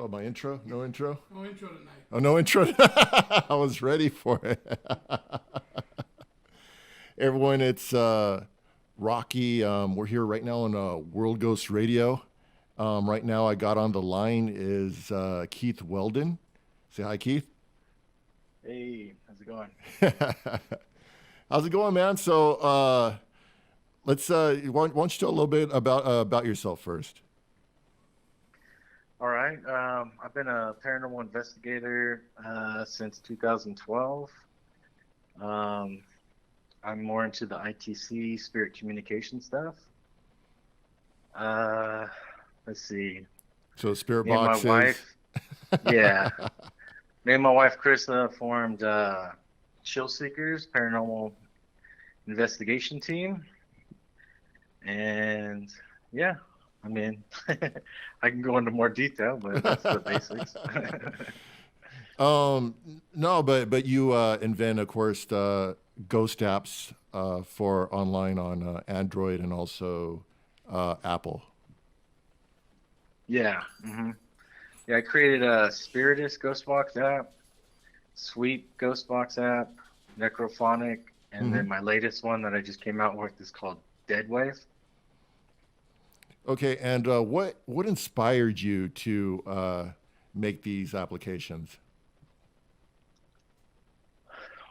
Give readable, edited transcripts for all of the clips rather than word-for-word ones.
my intro? No intro? No intro tonight. Oh, no intro. I was ready for it. Everyone, it's Rahkee. We're here right now on World Ghost Radio. Right now, I got on the line is Keith Weldon. Say hi, Keith. Hey, how's it going? How's it going, man? So let's. Why don't you tell a little bit about yourself first? All right. I've been a paranormal investigator since 2012. Um, I'm more into the ITC spirit communication stuff. Uh, let's see. So spirit Me and my boxes. wife, yeah, me and my wife Krista formed Chillseekers paranormal investigation team, and yeah, I mean, I can go into more detail, but that's the basics. Um, no, but you invent, of course, ghost apps for online on Android and also Apple. Yeah. Yeah, I created a Spiritus Ghostbox app, Sweep Ghostbox app, Necrophonic, and Hmm. then my latest one that I just came out with is called Deadwave. Okay, and what inspired you to make these applications?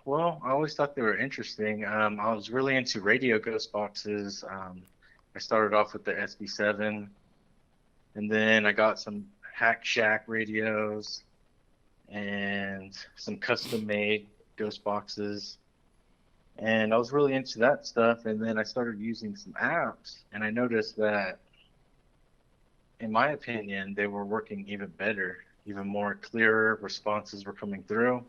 Well, I always thought they were interesting. I was really into radio ghost boxes. I started off with the SB7, and then I got some Hack Shack radios and some custom made ghost boxes. And I was really into that stuff. And then I started using some apps, and I noticed that, in my opinion, they were working even better, even more clearer responses were coming through.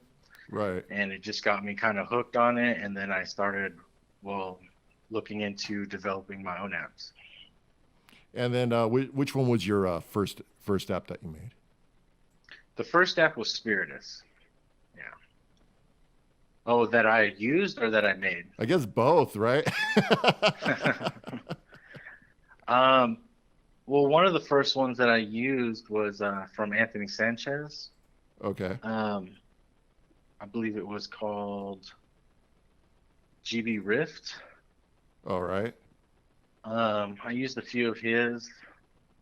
Right. And it just got me kind of hooked on it. And then I started, well, looking into developing my own apps. And then which one was your first app that you made? The first app was Spiritus. Yeah. Oh, that I used or that I made? I guess both, right? um, well, one of the first ones that I used was from Anthony Sanchez. Okay. Um, I believe it was called GB Rift. All right. I used a few of his,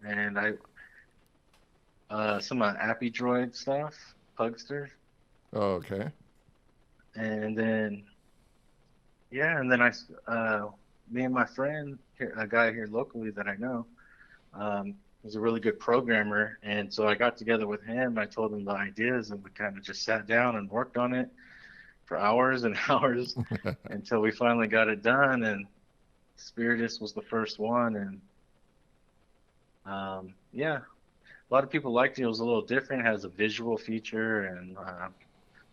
and I some Appy Droid stuff, Pugster, Oh, okay. and then yeah, and then me and my friend, a guy here locally that I know, was a really good programmer, and so I got together with him. I told him the ideas, and we kind of just sat down and worked on it for hours and hours until we finally got it done. And Spiritus was the first one, and yeah, a lot of people liked it. It was a little different. It has a visual feature and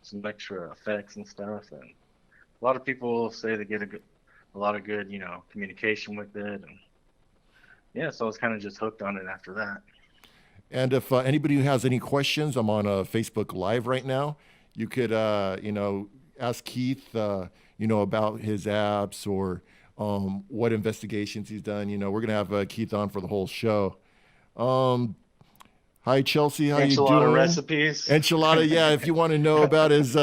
some extra effects and stuff. And a lot of people say they get a lot of good, communication with it. And yeah, so I was kind of just hooked on it after that. And if anybody who has any questions, I'm on Facebook Live right now. You could, ask Keith, about his apps or what investigations he's done. We're gonna have Keith on for the whole show. Um, Hi, Chelsea. How you Enchilada doing? recipes. Enchilada. Yeah, if you want to know about his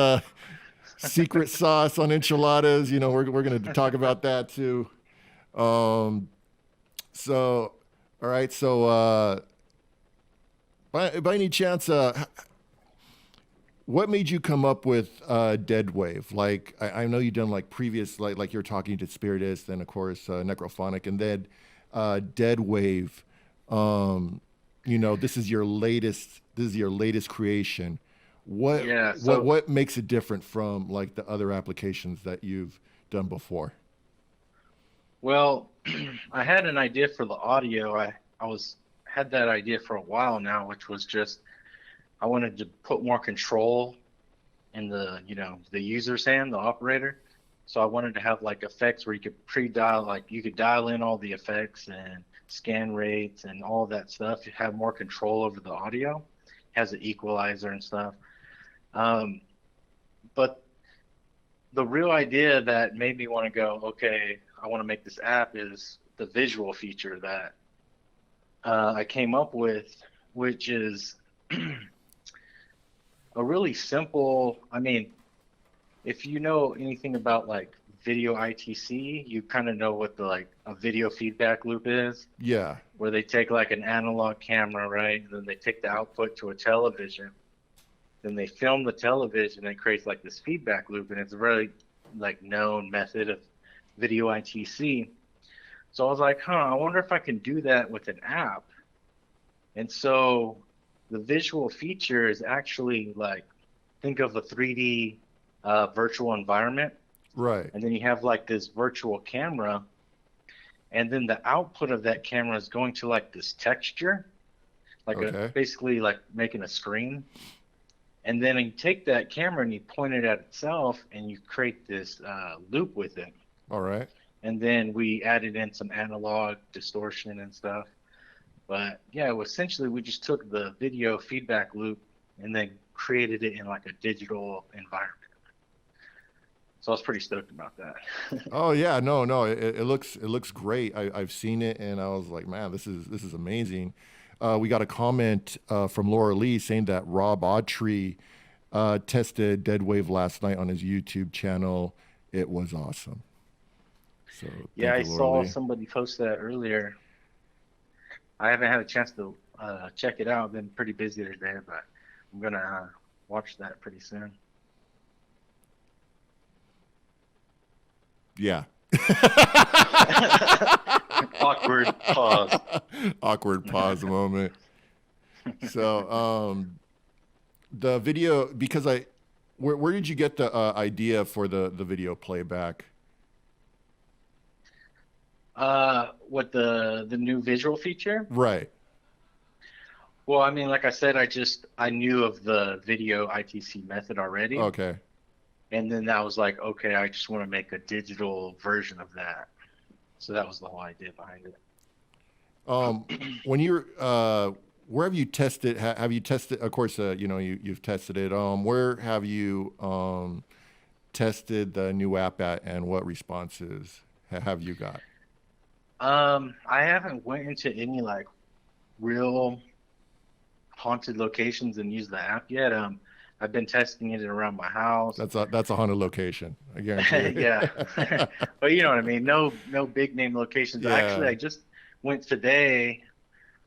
secret sauce on enchiladas, we're gonna talk about that too. Um, so, all right. So, by any chance, what made you come up with Deadwave? Like, I know you've done like previous, like you're talking to Spiritist, and of course Necrophonic, and then Deadwave. Um, this is your latest. This is your latest creation. What Yeah, what so what makes it different from like the other applications that you've done before? well, I had an idea for the audio. I was had that idea for a while now, which was just I wanted to put more control in the user's hand, the operator. So I wanted to have like effects where you could pre-dial, like you could dial in all the effects and scan rates and all that stuff. You have more control over the audio. Has an equalizer and stuff. Um, but the real idea that made me want to go, okay, I want to make this app is the visual feature that I came up with, which is A really simple, I mean, if you know anything about like video ITC, you kind of know what the like a video feedback loop is, Yeah. where they take like an analog camera, right? And then they take the output to a television. Then they film the television and it creates like this feedback loop, and it's a very like known method of video ITC. So I was like, huh, I wonder if I can do that with an app. And so the visual feature is actually like, think of a 3D virtual environment, Right. and then you have like this virtual camera, and then the output of that camera is going to like this texture, like a Okay. basically like making a screen. And then you take that camera and you point it at itself, and you create this loop with it. All right. And then we added in some analog distortion and stuff. But yeah, essentially we just took the video feedback loop and then created it in like a digital environment. So I was pretty stoked about that. Oh yeah, no, it looks great. I've seen it and I was like, man, this is amazing. We got a comment from Laura Lee saying that Rob Autry tested Deadwave last night on his YouTube channel. It was awesome. So Yeah, thank I you, Laura saw Lee. somebody post that earlier. I haven't had a chance to check it out. I've been pretty busy today, but I'm gonna watch that pretty soon. Yeah. Awkward pause. Awkward pause moment. So the video, because where did you get the idea for the video playback? What the new visual feature? Right. Well, I mean, like I said, I knew of the video ITC method already, Okay. and then that was like, okay, I just want to make a digital version of that. So that was the whole idea behind it. When you're where have you tested? Have you tested? Of course, you've tested it. Where have you tested the new app at, and what responses have you got? I haven't went into any like real haunted locations and used the app yet. I've been testing it around my house. That's a haunted location. I guarantee Yeah. you. But you know what I mean? No big name locations. Actually, Yeah. I just went today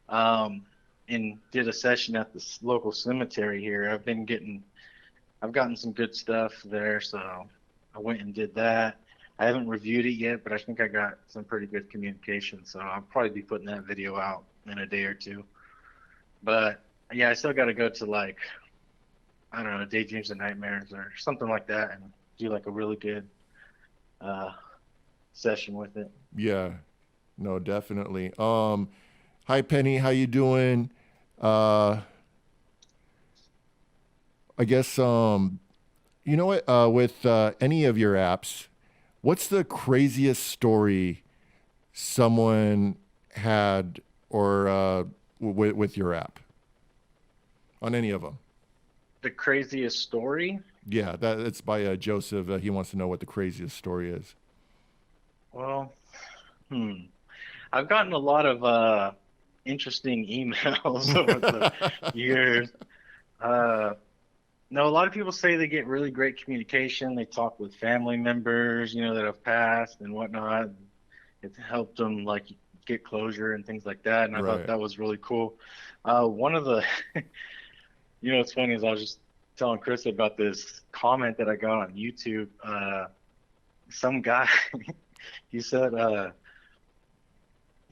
and did a session at the local cemetery here. I've gotten some good stuff there, so I went and did that. I haven't reviewed it yet, but I think I got some pretty good communication, so I'll probably be putting that video out in a day or two. But yeah, I still got to go to like, I don't know, Daydreams and Nightmares or something like that and do like a really good session with it. Yeah. No, definitely. Hi Penny, how you doing? Uh, I guess you know what? With any of your apps, what's the craziest story someone had or with your app on any of them? The craziest story? Yeah, that it's by Joseph. He wants to know what the craziest story is. Well, I've gotten a lot of interesting emails over the years. No, a lot of people say they get really great communication. They talk with family members, that have passed and whatnot. It's helped them like get closure and things like that. And I thought Right. that was really cool. One of the, what's funny is I was just telling Chris about this comment that I got on YouTube. Some guy, he said, what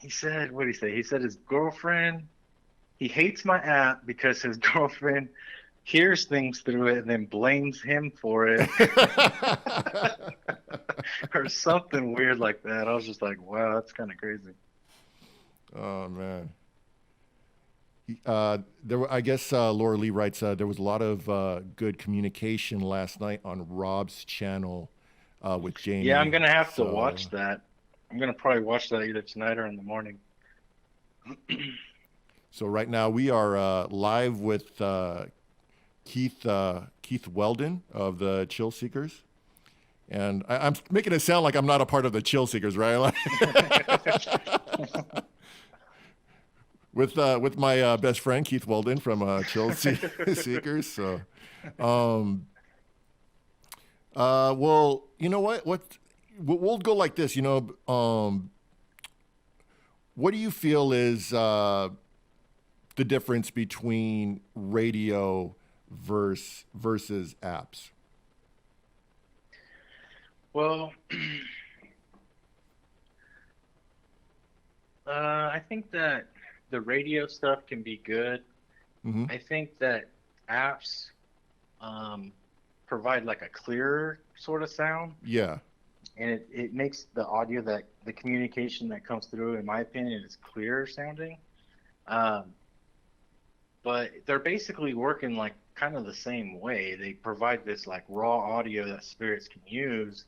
did he say? He said his girlfriend, he hates my app because his girlfriend hears things through it and then blames him for it or something weird like that. I was just like, wow, that's kind of crazy. Oh man. I guess Laura Lee writes there was a lot of good communication last night on Rob's channel with Jamie. Yeah, I'm gonna have to So, watch that. I'm gonna probably watch that either tonight or in the morning. so right now we are live with Keith Weldon of the Chillseekers. And I'm making it sound like I'm not a part of the Chillseekers, right? with my best friend Keith Weldon from Chillseekers. So, um, well, you know what? We'll go like this. What do you feel is the difference between radio versus apps? Well, I think that the radio stuff can be good. Hmm. I think that apps um, provide like a clearer sort of sound, Yeah. and it makes the audio that the communication that comes through, in my opinion, is clearer sounding. Um, but they're basically working like kind of the same way. They provide this like raw audio that spirits can use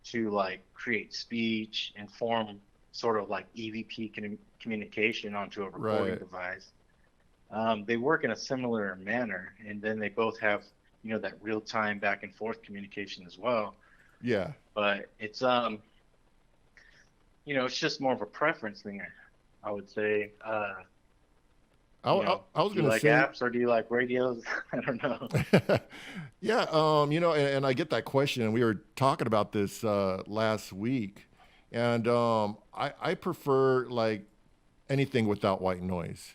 to like create speech and form sort of like EVP communication onto a recording Right. device. They work in a similar manner, and then they both have, that real time back and forth communication as well. Yeah. But it's just more of a preference thing, I would say. I was Do you gonna like say, apps or do you like radios? I don't know. yeah. And I get that question, and we were talking about this last week, and I prefer like anything without white noise.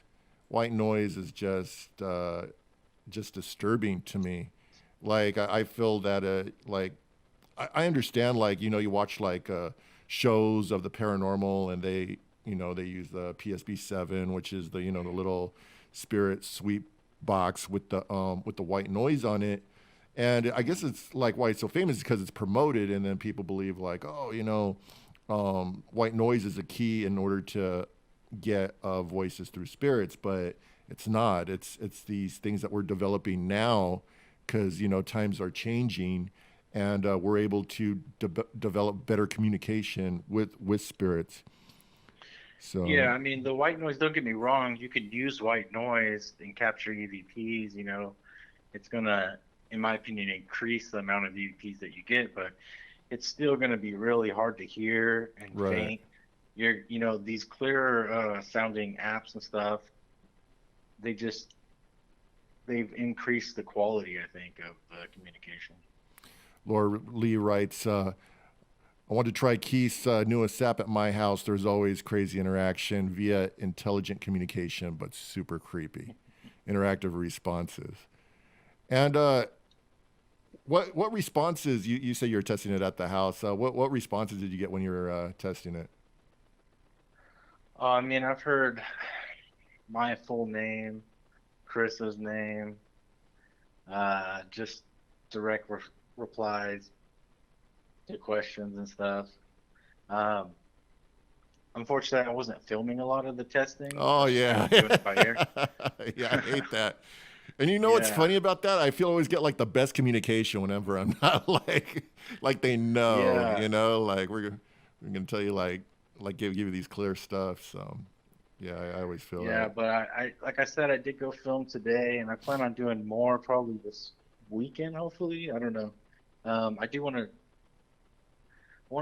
White noise is just disturbing to me. Like I feel that like I understand, like you watch like shows of the paranormal, and they use the PSB 7, which is the little spirit sweep box with the white noise on it. And I guess it's like why it's so famous is because it's promoted, and then people believe like, oh, white noise is a key in order to get voices through spirits, but it's not. It's these things that we're developing now because times are changing, and we're able to develop better communication with spirits. Yeah, So I mean, the white noise, don't get me wrong, you could use white noise and capture EVPs, it's gonna, in my opinion, increase the amount of EVPs that you get, but it's still gonna be really hard to hear and right. faint. These clearer sounding apps and stuff, they just they've increased the quality, I think, of the communication. Laura Lee writes, I want to try Keith's newest app at my house. There's always crazy interaction via intelligent communication, but super creepy. Interactive responses. And what responses you say you're testing it at the house? What responses did you get when you were testing it? I mean, I've heard my full name, Chris's name, just direct replies to questions and stuff. Um, Unfortunately, I wasn't filming a lot of the testing. I Oh was just kind yeah, of doing it by ear. yeah, I hate that. And you know what's Yeah, funny about that? I feel always get like the best communication whenever I'm not like they know, yeah, like we're gonna tell you like give you these clear stuff. So yeah, I always feel yeah. that. But I, like I said, I did go film today, and I plan on doing more probably this weekend. Hopefully, I don't know. I do want to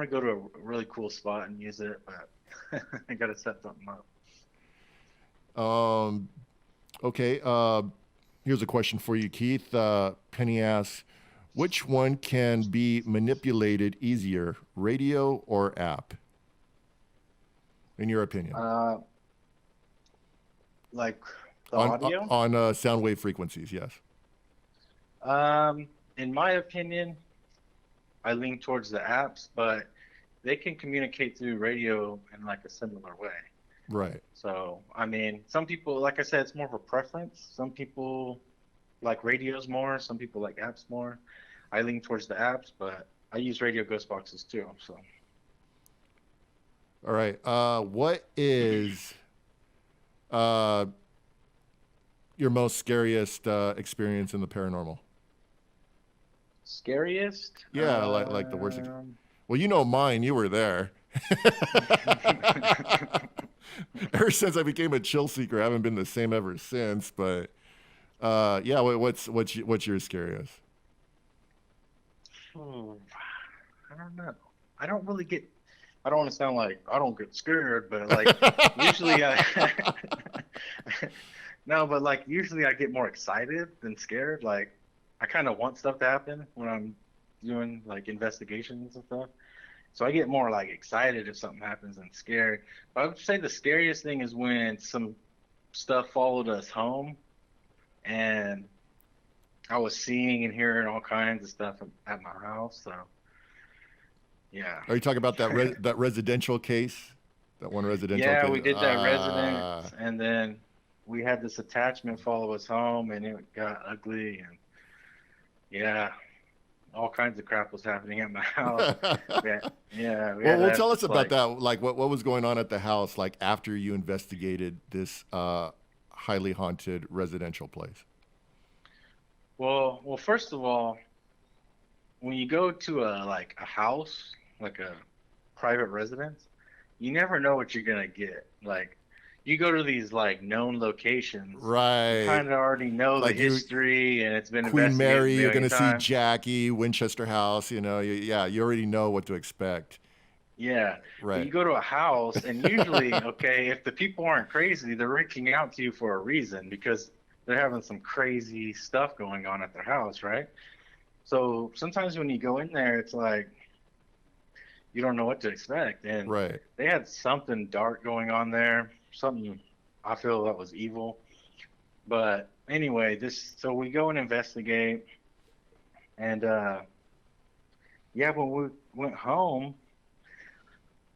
go to a really cool spot and use it, but I got to set something up. Um, okay, here's a question for you, Keith. Penny asks, which one can be manipulated easier, radio or app, in your opinion? Uh, like the On audio. sound wave frequencies, yes. Um, in my opinion, I lean towards the apps, but they can communicate through radio in like a similar way. Right. So, I mean, some people, like I said, it's more of a preference. Some people like radios more, some people like apps more. I lean towards the apps, but I use radio ghost boxes too. So, All right. What is uh, your most scariest experience in the paranormal? scariest? Yeah, like the worst. Well, you know mine. You were there. Ever since I became a chill seeker, I haven't been the same ever since. But yeah, what's your scariest? Oh, I don't know. I don't really get I don't want to sound like I don't get scared, but like usually I no, but like usually I get more excited than scared. Like I kind of want stuff to happen when I'm doing like investigations and stuff. So I get more like excited if something happens than scared. But I would say the scariest thing is when some stuff followed us home and I was seeing and hearing all kinds of stuff at my house. So yeah. Are you talking about that residential case? That one residential Yeah, case? we did that residence, and then we had this attachment follow us home, and it got ugly, and yeah, all kinds of crap was happening at my house. Yeah, yeah, we had Well, to tell us just about like, that. Like, what was going on at the house, like after you investigated this highly haunted residential place? well, first of all, when you go to a house, like a private residence, you never know what you're gonna get. Like, you go to these like known locations, you Right. kind of already know the Like you, history, and it's been Queen investigated a Mary, you're million gonna see times. Jackie, Winchester House. Yeah, you already know what to expect. Yeah, but Right. you go to a house, and usually, okay, if the people aren't crazy, they're reaching out to you for a reason because they're having some crazy stuff going on at their house, right? So sometimes when you go in there, it's like you don't know what to expect. And Right. they had something dark going on there, something I feel that was evil. But anyway, so we go and investigate, and yeah, when we went home,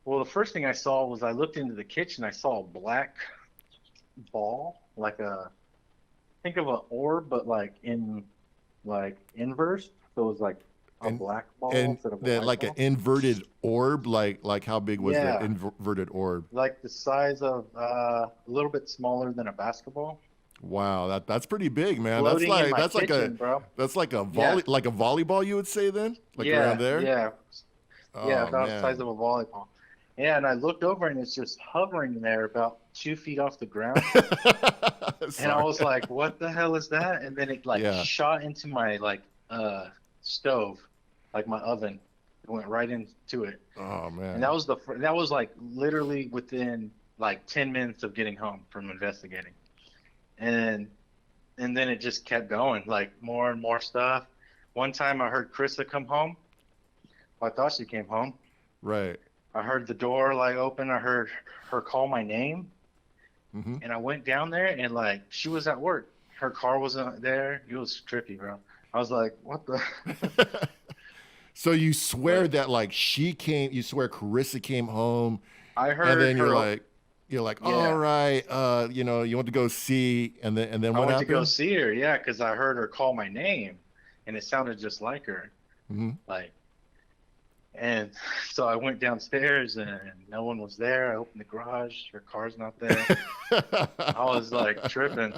well, the first thing I saw was I looked into the kitchen. I saw a black ball, like think of an orb, but like inverse. So it was like a And black ball and instead of a that white like an ball. inverted orb. Like how big was that Yeah, inverted orb? like the size of a little bit smaller than a basketball, Wow, that's pretty big, man. That's floating in like my that's like a kitchen, bro. that's like a Yeah, volleyball, you would say then, like around yeah, there. yeah, yeah, Oh about the size man. of a volleyball. Yeah, and I looked over and it's just hovering there about 2 feet off the ground. And I Sorry. was like, what the hell is that? And then it like Yeah. shot into my like stove, like my oven. It went right into it. Oh And man. that was like literally within like 10 minutes of getting home from investigating. And and then it just kept going, like more and more stuff. One time I heard Krista come home. Well, I thought she came home. Right. I heard the door like open. I heard her call my name. Hmm. And I went down there and like she was at work. Her car wasn't there. It was trippy, bro. I was like, what the? So you swear But that like she came, you swear Carissa came home, I and heard then her. you're like, all Yeah, right, you want to go see, and then I what went to go happened? see her. Yeah, because I heard her call my name, and it sounded just like her. Hmm. Like, and so I went downstairs and no one was there. I opened the garage. Her car's not there. I was like tripping.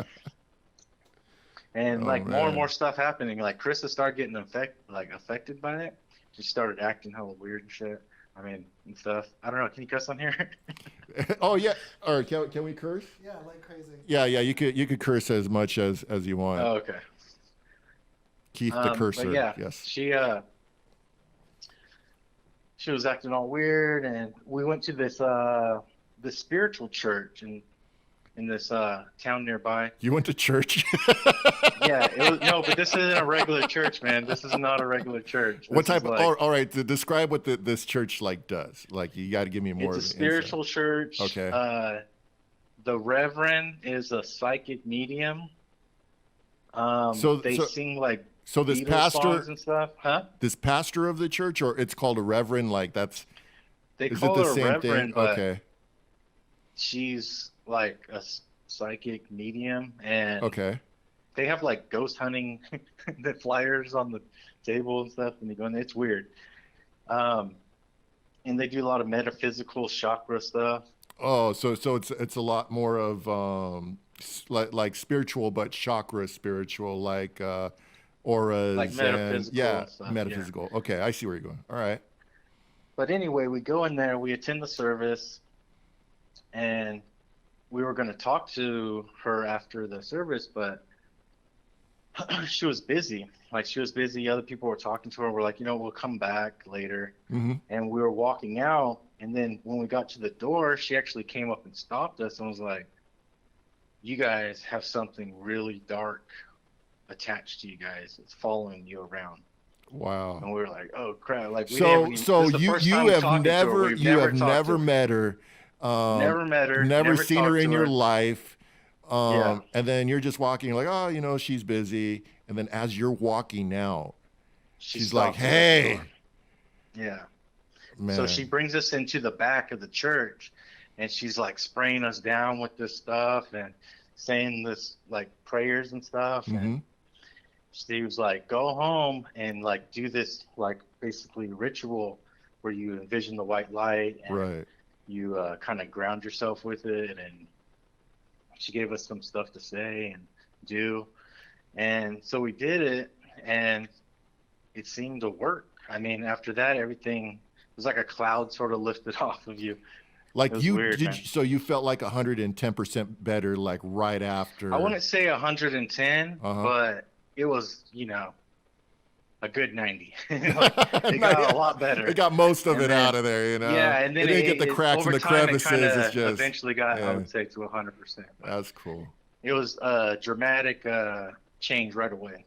And Oh like more and more man. stuff happening. Like Krista started getting affected by it. She started acting hella weird and shit. I mean, and stuff. I don't know. Can you cuss on here? Oh yeah. Or can we curse? Yeah, like crazy. Yeah, yeah. You could curse as much as you want. Oh, okay. Keith the But cursor. yeah, Yes. she was acting all weird, and we went to this spiritual church in this town nearby. You went to church. Yeah, it was no, but this isn't a regular church, man. This is not a regular church. What This is type? like All right. To describe what this church like does. Like you got to give me more it's a of an insight. spiritual church. Okay. The reverend is a psychic medium. So They so sing like so this Beatles songs pastor, and stuff, huh? this pastor of the church, or it's called a reverend. Like that's They is it call the her a same thing? reverend, but Okay. she's like a psychic medium, and Okay. they have like ghost hunting the flyers on the table and stuff, and you go in there. It's weird. Um, and they do a lot of metaphysical chakra stuff, Oh, so it's a lot more of like spiritual, but chakra spiritual, like like auras and metaphysical yeah, and stuff. Yeah. metaphysical. Okay, I see where you're going. All right. But anyway, we go in there, we attend the service, and we were going to talk to her after the service, but she was busy. like she was busy. Other people were talking to her. We're like, we'll come back later. Mm-hmm. And we were walking out, and then when we got to the door, she actually came up and stopped us and was like, "You guys have something really dark attached to you guys. It's following you around." Wow. And we were like, "Oh crap!" Like we So haven't even. so This is the you first you time have talking to her. never We've you never have talked to never her. met her, Never met her. never Never seen her talked in to your her. life, Yeah. and then you're just walking, you're like, oh, she's busy, and then as you're walking out, She she's like, stopped us at the hey, door. Yeah. So she man, brings us into the back of the church, and she's like spraying us down with this stuff and saying this like prayers and stuff. And mm-hmm, she was like, "Go home and like do this like basically ritual where you envision the white light and right, you kind of ground yourself with it." And she gave us some stuff to say and do, and so we did it, and it seemed to work. I mean, after that, everything was like a cloud sort of lifted off of you. It like was weird, man. so you felt like 110% better, like right I after, wouldn't say 110, uh-huh. but it was, a good 90. Like it got a lot It better. got most of And it out then, of there, yeah, and It then didn't get the cracks and over the time, it kind crevices. It's of just, eventually got, I yeah, would say, to 100%. But that's cool. it was a dramatic change right away.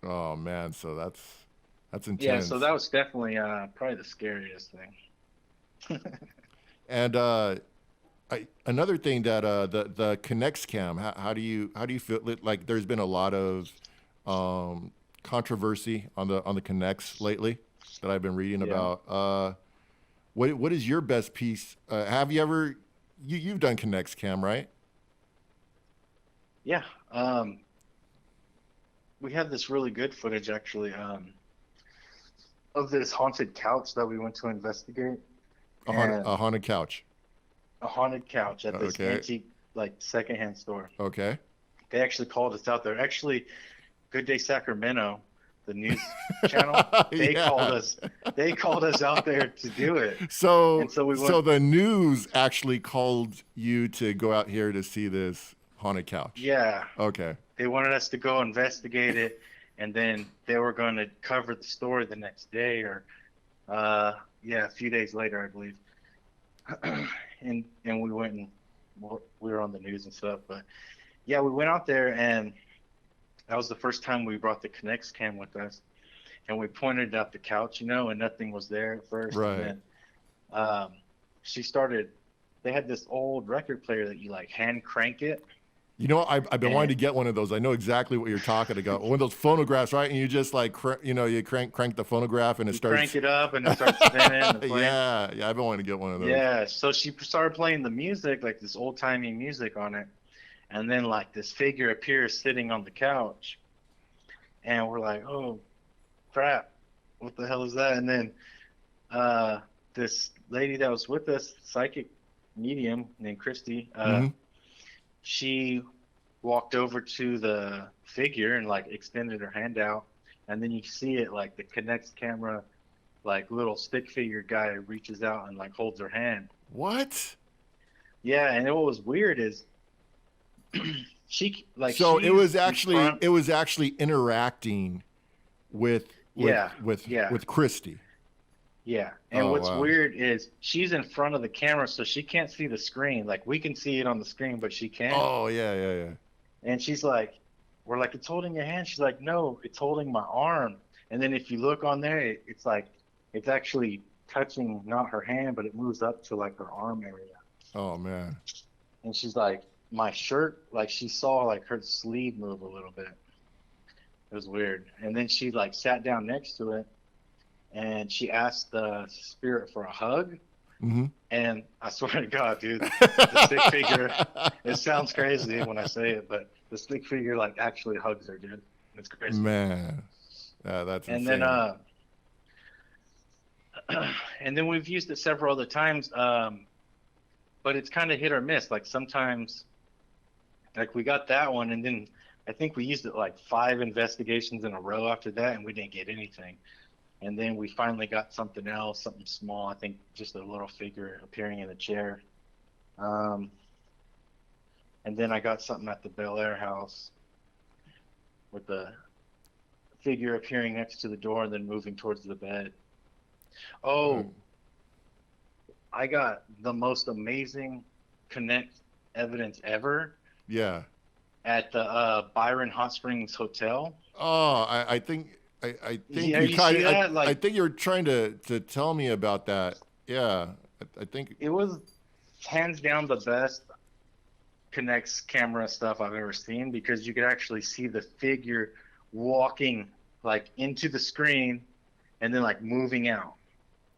Oh man, so that's Yeah, so intense. that was definitely probably the scariest thing. And another thing that the Connects cam, how do you feel? Like there's been a lot of controversy on the Connects lately that I've been reading Yeah. about. What is your best piece? Have you ever you've done Connects cam, right? Yeah. We have this really good footage actually of this haunted couch that we went to investigate, and A haunted couch. a haunted couch at this Okay. antique like secondhand store. Okay. They actually called us out there. Actually, Good Day Sacramento, the news channel, they called Yeah. us. They called us out there to do it, So and so we so went. the news actually called you to go out here to see this haunted couch. Yeah, Okay. they wanted us to go investigate it, and then they were going to cover the story the next day, or yeah, a few days later, I believe. And we went and we were on the news and stuff. But yeah, we went out there, and that was the first time we brought the Kinect cam with us, and we pointed at the couch, and nothing was there at first. And Right. then um, she started. They had this old record player that you like hand crank it, I've been wanting and to get one of those. I know exactly what you're talking about. One of those phonographs, right? And you just like, you crank the phonograph and it you crank starts. it up, and it starts spinning and playing. Yeah, yeah. I've been wanting to get one of those. Yeah, so she started playing the music, like this old-timey music on it, and then like this figure appears sitting on the couch, and we're like, "Oh, crap, what the hell is that?" And then this lady that was with us, psychic medium named Christy, Hmm. she walked over to the figure and like extended her hand out, and then you see it like the Kinect camera, like little stick figure guy reaches out and like holds her hand. What? Yeah, and what was weird is So she's in front. it was actually interacting with Yeah, yeah, with Christy. yeah. And Oh what's wow. weird is she's in front of the camera, so she can't see the screen. Like we can see it on the screen, but she can't. Oh yeah, yeah, yeah. And she's like, we're like, it's holding your hand. She's like, no, it's holding my arm. And then if you look on there, it's like it's actually touching not her hand, but it moves up to like her arm area. Oh man. And she's like, my shirt, like she saw like her sleeve move a little bit. It was weird. And then she like sat down next to it, and she asked the spirit for a hug. Hmm. And I swear to God, dude, the stick figure, it sounds crazy when I say it, but the stick figure like actually hugs her, dude. It's crazy. Man, that's And then insane. and then we've used it several other times, but it's kind of hit or miss. Like sometimes, like we got that one, and then I think we used it like 5 investigations in a row after that, and we didn't get anything. And then we finally got something else, something small. I think just a little figure appearing in a chair. Um, and then I got something at the Bel Air house with the figure appearing next to the door and then moving towards the bed. Uh, Oh, I got the most amazing Connect evidence ever yeah. at the Byron Hot Springs Hotel. Oh, I think Yeah, you you see kind of that? I Like, think you're trying to tell me about that. Yeah. I think it was hands down the best Connect's camera stuff I've ever seen because you could actually see the figure walking like into the screen and then like moving out.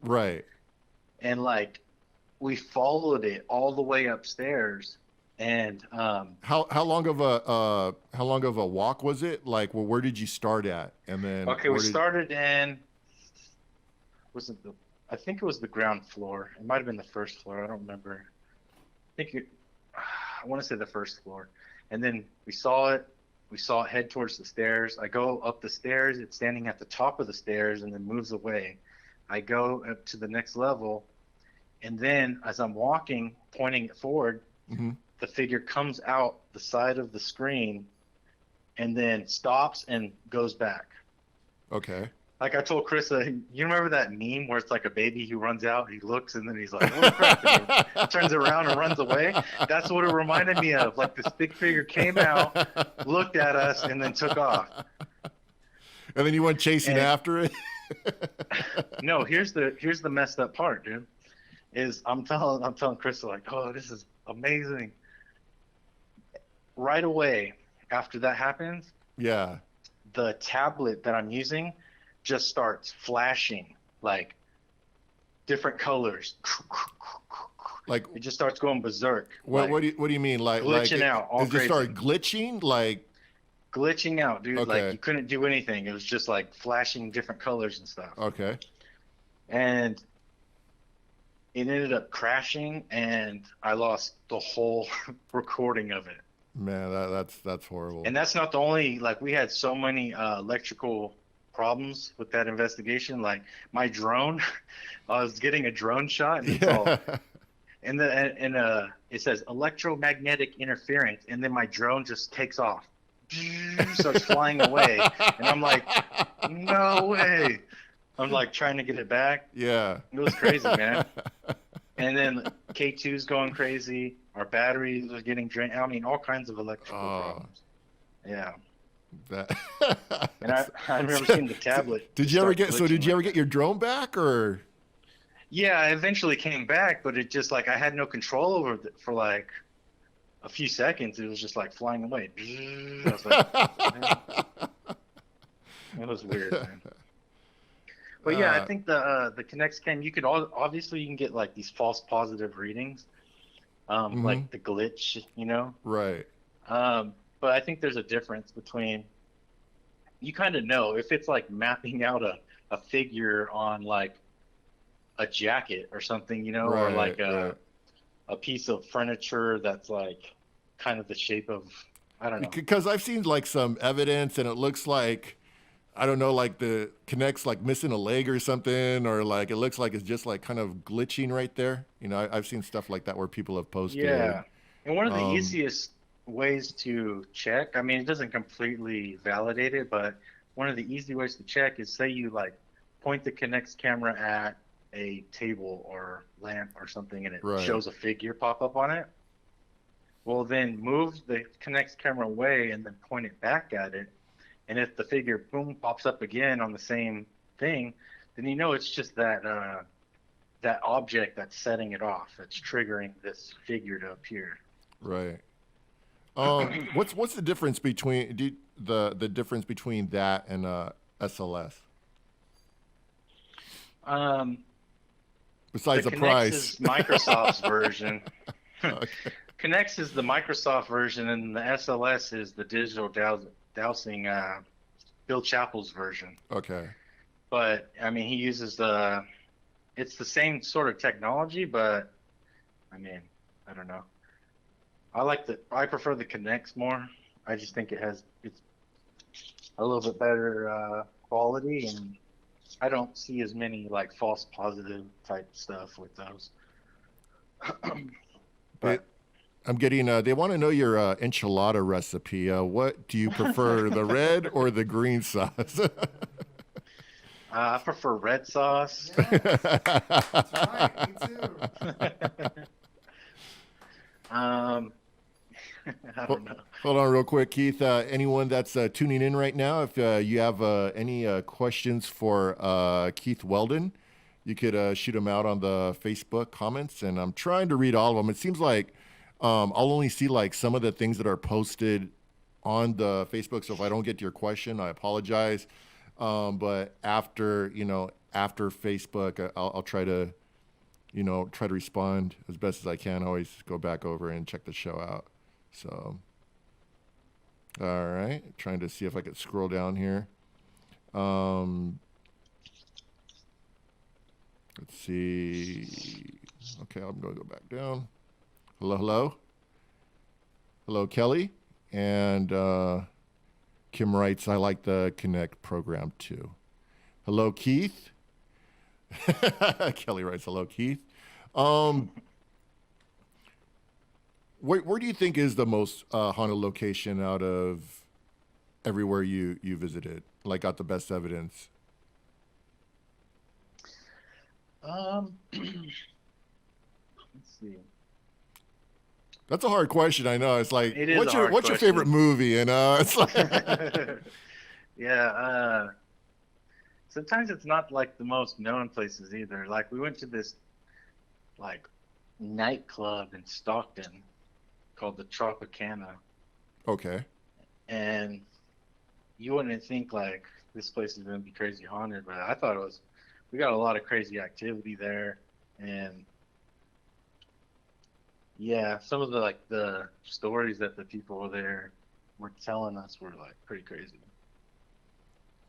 right. And like we followed it all the way upstairs and How long of a walk was it? Like, well, where did you start at? And then okay, we where did started in was it the I think it was the ground floor. It might have been the first floor. I don't remember. I think it, I want to say the first floor. And then we saw it. We saw it head towards the stairs. I go up the stairs. It's standing at the top of the stairs and then moves away. I go up to the next level. And then as I'm walking, pointing it forward, hmm the figure comes out the side of the screen and then stops and goes back. Okay. Like I told Krista, you remember that meme where it's like a baby who runs out, he looks, and then he's like, "Oh crap!" and he turns around and runs away. That's what it reminded me of. Like this big figure came out, looked at us, and then took off. And then you went chasing And after it. no, here's the messed up part, dude. Is I'm telling Krista like, "Oh, this is amazing." Right away after that happens, Yeah. the tablet that I'm using just starts flashing like different colors. Like, It just starts going berserk, what like what do you mean? Like glitching out, all it just crazy, started glitching? Like, glitching out, dude. Like okay. you couldn't do anything. It was just like flashing different colors and stuff. Okay. And it ended up crashing, and I lost the whole recording of it. Man, that's horrible. And that's not the only. Like we had so many electrical problems with that investigation. Like my drone, I was getting a drone shot, and it's all Yeah. and it says electromagnetic interference, and then my drone just takes off, starts flying away, and I'm like, no way. I'm like trying to get it back. Yeah. It was crazy, man. And then K2's going crazy. Our batteries are getting drained. I mean, all kinds of electrical Oh, problems. Yeah. that. And I remember seeing the tablet Did just you ever start get so? glitching Did you like ever get that. your drone back or? Yeah, I eventually came back, but it just like I had no control over it for like a few seconds. It was just like flying away. I was like, man, it was weird, man. But yeah, I uh, think the Kinect scan, you could obviously you can get like these false positive readings, hmm like the glitch, you know. Right. But I think there's a difference between you kind of know if it's like mapping out a figure on like a jacket or something, you know, or Right. like Right. a piece of furniture that's like kind of the shape of I don't know. Because I've seen like some evidence and it looks like I don't know, like the connects like missing a leg or something, or like it looks like it's just like kind of glitching right there. You know, I've seen stuff like that where people have posted. Yeah. And one of the Um, easiest ways to check, I mean, it doesn't completely validate it, but one of the easy ways to check is say you like point the Kinect's camera at a table or lamp or something and it right. shows a figure pop up on it. Well, then move the Kinect's camera away and then point it back at it. And if the figure boom pops up again on the same thing, then you know it's just that object that's setting it off, that's triggering this figure to appear. Right. What's the difference between the difference between that and SLS Um, the besides the Kinect price? is Microsoft's version. Okay. Kinect is the Microsoft version, and the SLS is the digital dowsing Bill Chappell's version. Okay. But I mean, he uses it's the same sort of technology, but I mean, I don't know. I prefer the Kinects more. I just think it's a little bit better quality, and I don't see as many like false positive type stuff with those. But But I'm getting. They want to know your enchilada recipe. What do you prefer, the red or the green sauce? I prefer red sauce. Yes, that's right. Me too. Um, I Hold don't know. hold on, real quick, Keith. Anyone that's tuning in right now, if you have any questions for Keith Weldon, you could shoot them out on the Facebook comments, and I'm trying to read all of them. It seems like I'll only see like some of the things that are posted on the Facebook. So if I don't get to your question, I apologize. But after after Facebook, I'll try to try to respond as best as I can. Always go back over and check the show out. So, all right, trying to see if I could scroll down here. Um, let's see. Okay, I'm going to go back down. Hello, Kelly. And Kim writes, I like the Connect program too. Hello, Keith. Kelly writes, hello, Keith. Um, where do you think is the most haunted location out of everywhere you visited? Like, got the best evidence? Let's see. That's a hard question. I know. It's like, It is what's a your hard what's your favorite question. movie? It's like, Yeah, sometimes it's not like the most known places either. Like we went to this like nightclub in Stockton called the Tropicana, okay. and you wouldn't think like this place is gonna be crazy haunted, but I thought it was. We got a lot of crazy activity there, and yeah, some of the like the stories that the people there were telling us were like pretty crazy.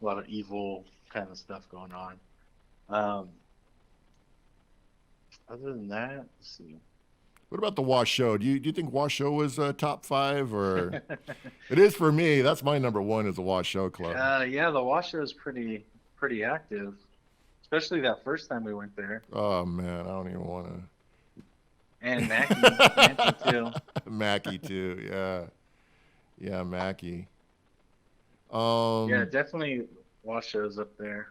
A lot of evil kind of stuff going on. Um, Other than that, let's see. What about the Wash Show? Do you think Wash Show was top five, or it is for me? That's my number one is the Wash Show Club. Yeah, the Washoe is pretty active, especially that first time we went there. Oh man, I don't even want to. And Mackie too. Mackie too, yeah, Mackie. Yeah, Um, definitely Washoe's up there.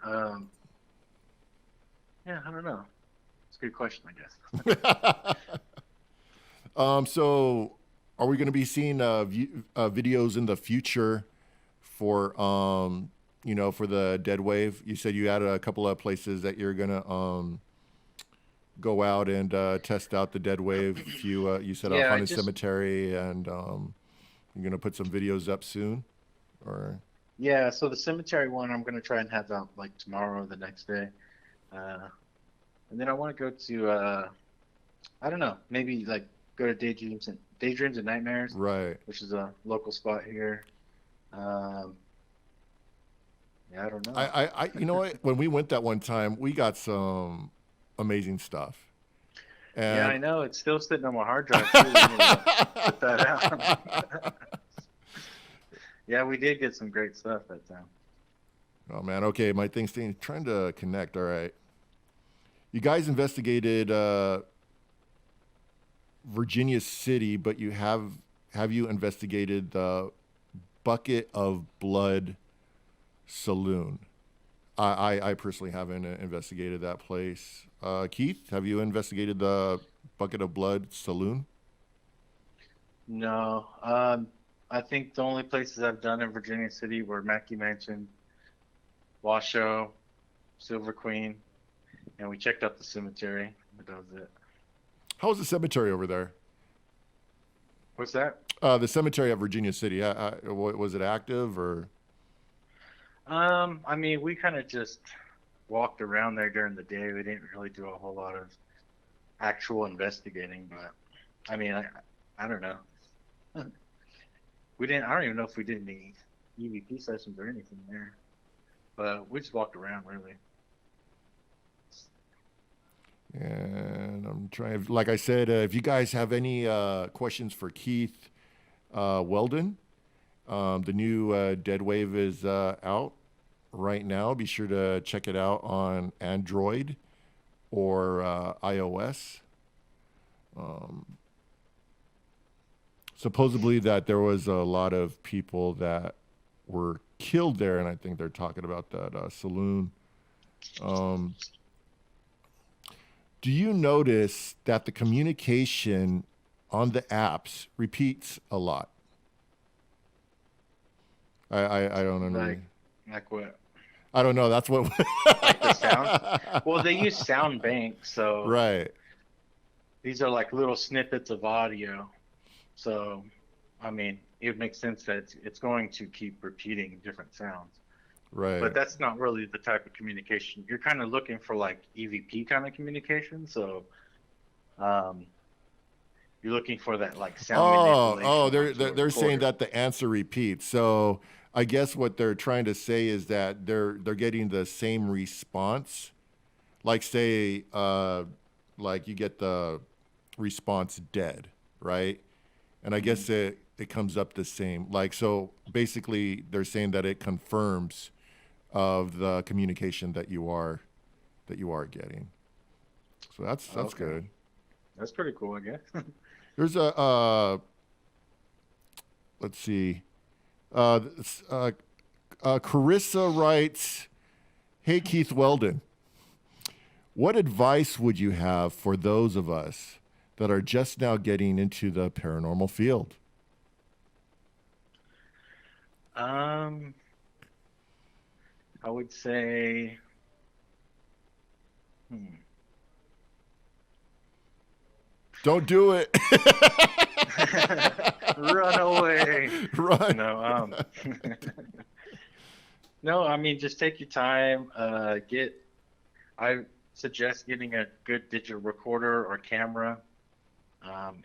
Yeah, I don't know. It's a good question, I guess. so are we going to be seeing videos in the future for for the Deadwave? You said you had a couple of places that you're gonna go out and test out the Deadwave. You said a Yeah, I haunted just cemetery, and you're gonna put some videos up soon, or yeah. So the cemetery one, I'm gonna try and have out like tomorrow or the next day, uh, and then I want to go to I don't know, maybe like go to Daydreams and Nightmares, right? which is a local spot here. Um, yeah, I don't know. You know what? When we went that one time, we got some amazing stuff, Yeah, and I know. It's still sitting on my hard drive too. We need to put that out. Yeah, we did get some great stuff that time. oh man, okay, my thing's trying to connect. All right, you guys investigated Virginia City, but have you investigated the Bucket of Blood Saloon? I personally haven't investigated that place. Keith, have you investigated the Bucket of Blood Saloon? No, I think the only places I've done in Virginia City were Mackey Mansion, Washoe, Silver Queen, and we checked out the cemetery. But that was it. How was the cemetery over there? What's that? The cemetery at Virginia City. Was it active or? I mean, we kind of just walked around there during the day. We didn't really do a whole lot of actual investigating, but I mean, I don't know. We didn't. I don't even know if we did any EVP sessions or anything there, but we just walked around really. And I'm trying. Like I said, if you guys have any questions for Keith Weldon, the new Deadwave is out right now. Be sure to check it out on Android or iOS. Um, supposedly that there was a lot of people that were killed there, and I think they're talking about that saloon. Um, do you notice that the communication on the apps repeats a lot? I don't Like, understand. like what? I don't know. That's what. Like the sound? Well, they use sound banks, so Right, these are like little snippets of audio. So, I mean, it makes sense that it's going to keep repeating different sounds. But right. that's not really the type of communication. You're kind of looking for like EVP kind of communication. So, um, you're looking for that like sound Oh, manipulation onto a they're saying recorder. that the answer repeats. So I guess what they're trying to say is that they're getting the same response. Like say, like you get the response dead, right? And I Hmm. guess it comes up the same. Like so, basically, they're saying that it confirms of the communication that you are getting. So that's Okay, good. that's pretty cool, I guess. There's a let's see. Uh, Carissa writes, "Hey Keith Weldon, what advice would you have for those of us that are just now getting into the paranormal field?" Um, I would say, hmm. Don't do it. Run away. Run. No, no, I mean, just take your time. I suggest getting a good digital recorder or camera.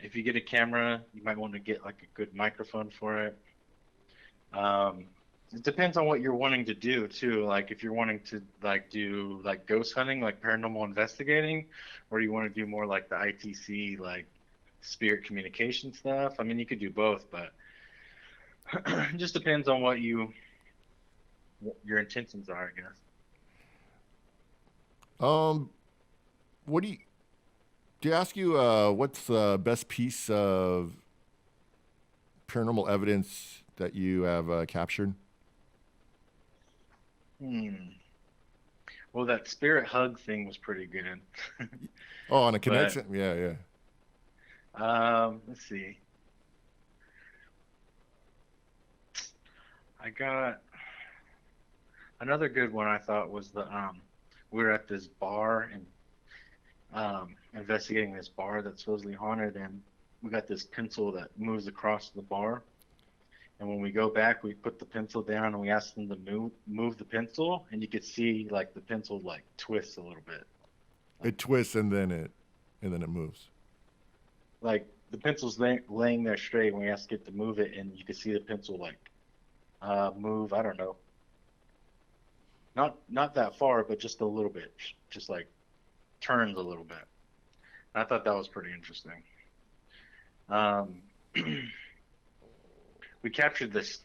If you get a camera, you might want to get like a good microphone for it. Um, it depends on what you're wanting to do too. Like if you're wanting to like do like ghost hunting, like paranormal investigating, or you want to do more like the ITC, like spirit communication stuff. I mean, you could do both, but it just depends on what your intentions are, I guess. Um, what do you ask you? What's the best piece of paranormal evidence that you have captured? Hmm. Well, that spirit hug thing was pretty good. Oh, on a But connection. Yeah, yeah. let's see. I got another good one I thought was the we were at this bar and investigating this bar that's supposedly haunted, and we got this pencil that moves across the bar. And when we go back, we put the pencil down and we ask them to move the pencil, and you could see like the pencil like twist a little bit. Like It twists and then it moves. like the pencil's laying there straight, and we ask it to move it, and you could see the pencil like move. I don't know, not that far, but just a little bit, just like turns a little bit. I thought that was pretty interesting. Um, we captured this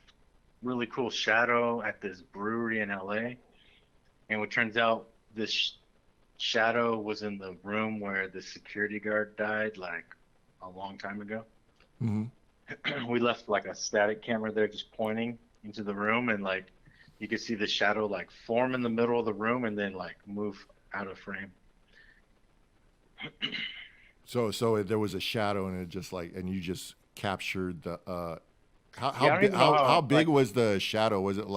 really cool shadow at this brewery in LA, and it turns out this shadow was in the room where the security guard died, like a long time ago. Hmm. We left like a static camera there, just pointing into the room, and like you could see the shadow like form in the middle of the room and then like move out of frame. So there was a shadow, and it just like, and you just captured the. Yeah, I don't even know How how big like was the shadow? Was it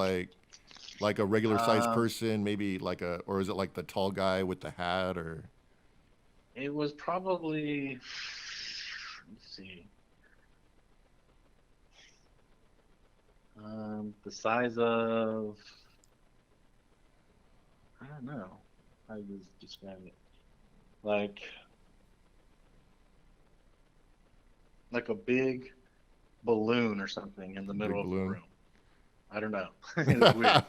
like a regular sized uh person, maybe like a, or is it like the tall guy with the hat, or it was probably, let's see, the size of, I don't know how you describe it. Like like a big balloon or something in the big middle of the balloon? room. I don't know. It was weird.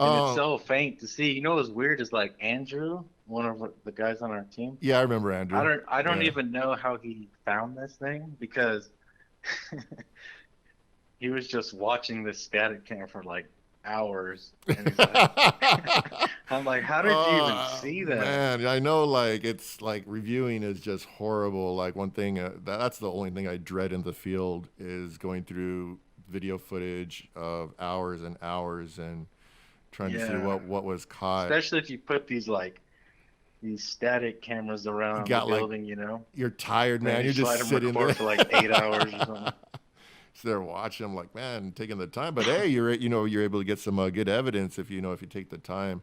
And it's um, so faint to see. You know what's weird is like Andrew, one of the guys on our team. yeah, I remember Andrew. I don't Yeah. even know how he found this thing because he was just watching this static cam for like hours, and he's like, I'm like, how did you even see that? Man, I know, like, it's like reviewing is just horrible. Like, one thing, that's the only thing I dread in the field is going through video footage of hours and hours and trying to see Yeah, what was caught. especially if you put these static cameras You around the got like, building, you know, you're tired, and man. you You're just let just them sitting record there. for like 8 hours or something. So they're watching. I'm like, man, taking the time. But hey, you're able to get some good evidence if if you take the time.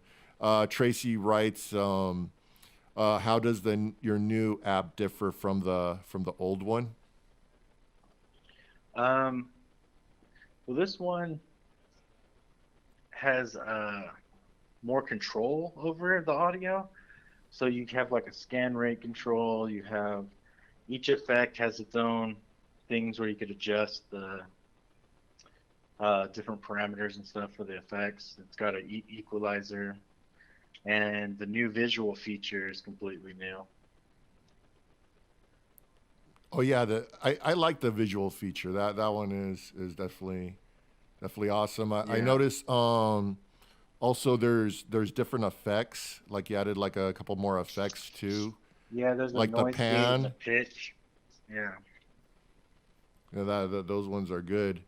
Tracy writes, how does your new app differ from the old one? Um, well, this one has more control over the audio. So you have like a scan rate control. You have each effect has its own things where you could adjust the different parameters and stuff for the effects. It's got an equalizer, and the new visual feature is completely new. Oh yeah, I like the visual feature. That one is definitely awesome. I Yeah, noticed also there's different effects. Like you added like a couple more effects too, yeah. There's a like the noise gate and a pan. pitch. Yeah. You know, those ones are good.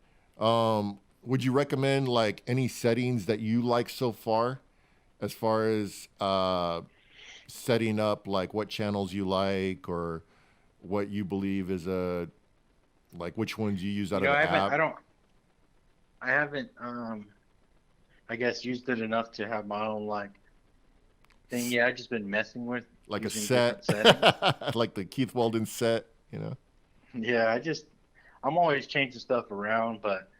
Would you recommend like any settings that you like so far as setting up like what channels you like or what you believe is a like which ones you use out You of know, the app? I haven't, I guess used it enough to have my own like thing. Yeah, I've just been messing with Like a using set, different settings. like the Keith Weldon set, you know? Yeah, I'm always changing stuff around, but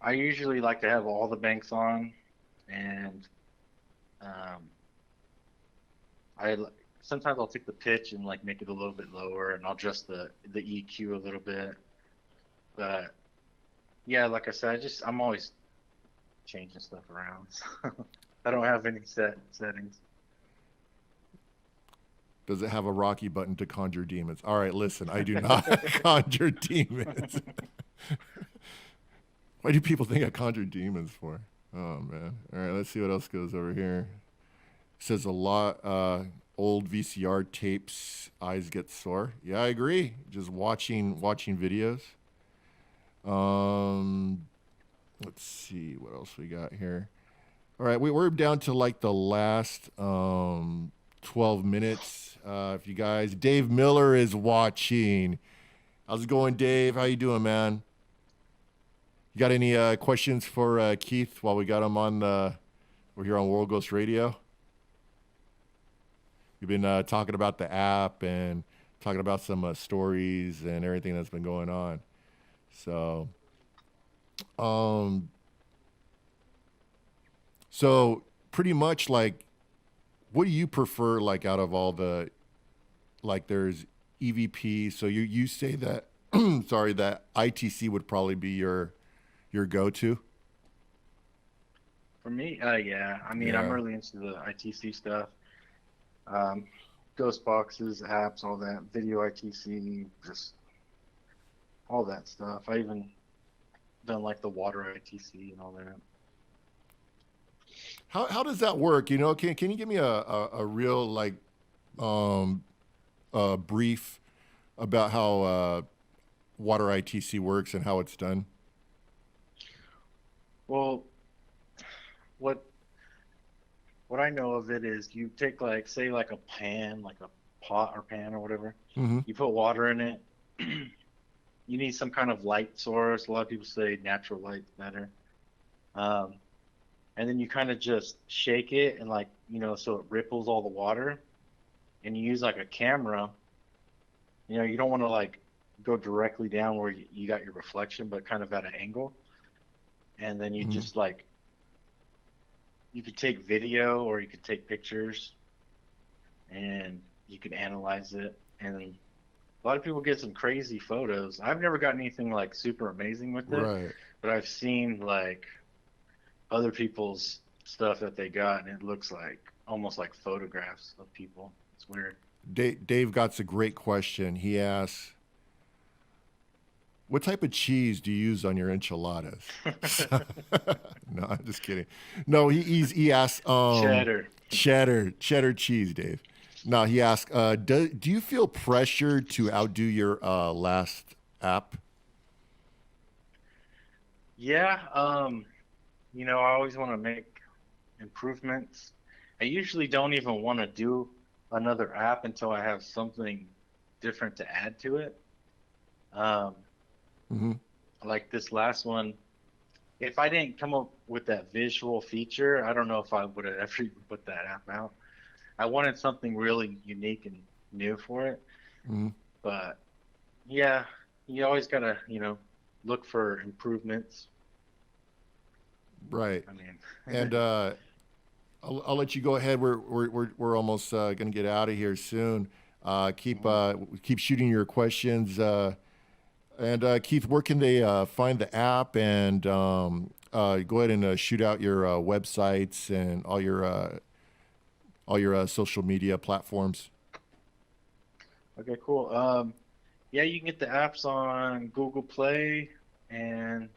I usually like to have all the banks on, and um, sometimes I'll take the pitch and like make it a little bit lower, and I'll adjust the EQ a little bit. But yeah, like I said, I'm always changing stuff around. So I don't have any set settings. Does it have a Rahkee button to conjure demons? All right, listen, I do not conjure demons. Why do people think I conjure demons for? Oh man. All right, let's see what else goes over here. It says a lot old VCR tapes eyes get sore. Yeah, I agree. Just watching videos. Um let's see what else we got here. All right, we're down to like the last 12 minutes. If you guys, Dave Miller is watching. How's it going, Dave? How you doing, man? You got any questions for Keith while we got him on we're here on World Ghost Radio? We've been talking about the app and talking about some stories and everything that's been going on. So, um, so pretty much like, what do you prefer? Like out of all the, like there's EVP. So you say that, sorry, that ITC would probably be your go-to. For me, yeah. I mean, I'm Yeah. really into the ITC stuff. Um, Ghost boxes, apps, all that, video ITC, just all that stuff. I even done like the water ITC and all that. How does that work? You know, can you give me a real like um brief about how water ITC works and how it's done? Well, what what I know of it is you take like say like a pan, like a pot or pan or whatever. Mm-hmm. You put water in it. You need some kind of light source. A lot of people say natural light's better. Um, and then you kind of just shake it and like so it ripples all the water. And you use like a camera. You don't want to like go directly down where you got your reflection, but kind of at an angle. And then you Mm-hmm. just like you could take video or you could take pictures and you can analyze it. And a lot of people get some crazy photos. I've never gotten anything like super amazing with it, Right. but I've seen like other people's stuff that they got, and it looks like almost like photographs of people. It's weird. Dave got a great question. He asks, what type of cheese do you use on your enchiladas? No, I'm just kidding. No, he asked Cheddar. cheddar cheese, Dave. No, he asked, do you feel pressure to outdo your last app? Yeah, I always want to make improvements. I usually don't even want to do another app until I have something different to add to it. Um, Hmm. like this last one, if I didn't come up with that visual feature, I don't know if I would have ever even put that app out. I wanted something really unique and new for it. Hmm. But yeah, you always gotta, look for improvements. Right. I mean, And I'll let you go ahead. We're almost going to get out of here soon. Keep shooting your questions. And Keith, where can they find the app? And go ahead and shoot out your websites and all your social media platforms. okay, cool. Yeah, you can get the apps on Google Play and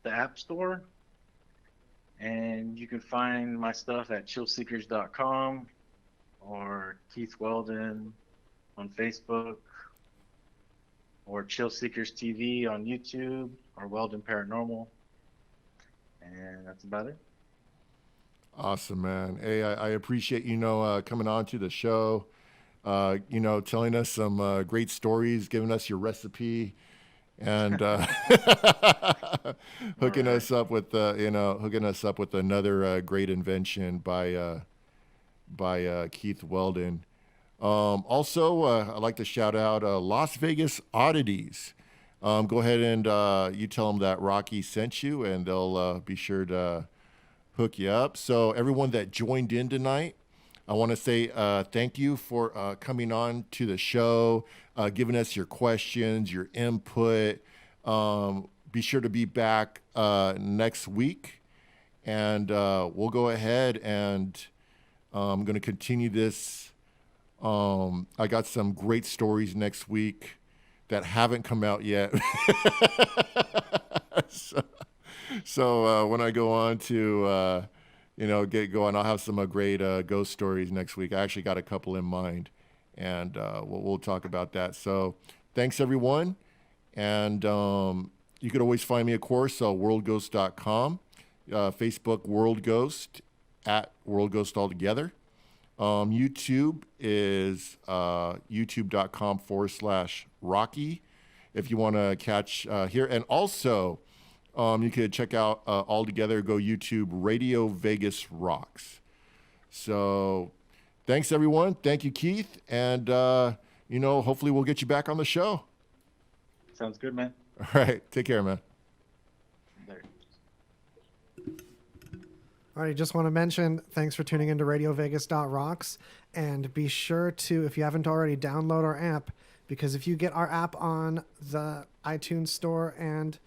the App Store, and you can find my stuff at chillseekers.com or Keith Weldon on Facebook or Chillseekers TV on YouTube or Weldon Paranormal, and that's about it. Awesome, man. Hey, I appreciate coming on to the show. Telling us some great stories, giving us your recipe, and All right. hooking us up with another great invention by Keith Weldon. Also, I'd like to shout out Las Vegas Oddities. Go ahead and you tell them that Rahkee sent you, and they'll be sure to hook you up. So everyone that joined in tonight, I want to say thank you for coming on to the show, giving us your questions, your input. Be sure to be back next week, and we'll go ahead and I'm going to continue this. I got some great stories next week that haven't come out yet. So when I go on to get going, I'll have some great ghost stories next week. I actually got a couple in mind, and we'll talk about that. So thanks everyone, and you could always find me, of course, worldghost.com, Facebook World Ghost at World Ghost altogether. YouTube is youtube.com/Rahkee if you want to catch here. And also, you could check out all together, go YouTube Radio Vegas Rocks. So thanks, everyone. Thank you, Keith. And, hopefully we'll get you back on the show. Sounds good, man. All right. Take care, man. There. All right, just want to mention, thanks for tuning into RadioVegas.rocks. And be sure to, if you haven't already, download our app. Because if you get our app on the iTunes Store and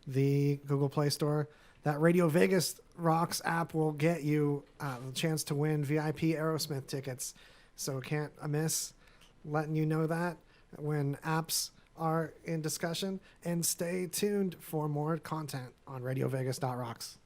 the Google Play Store, that Radio Vegas Rocks app will get you the chance to win VIP Aerosmith tickets. So can't miss letting you know that when apps are in discussion. And stay tuned for more content on RadioVegas.rocks.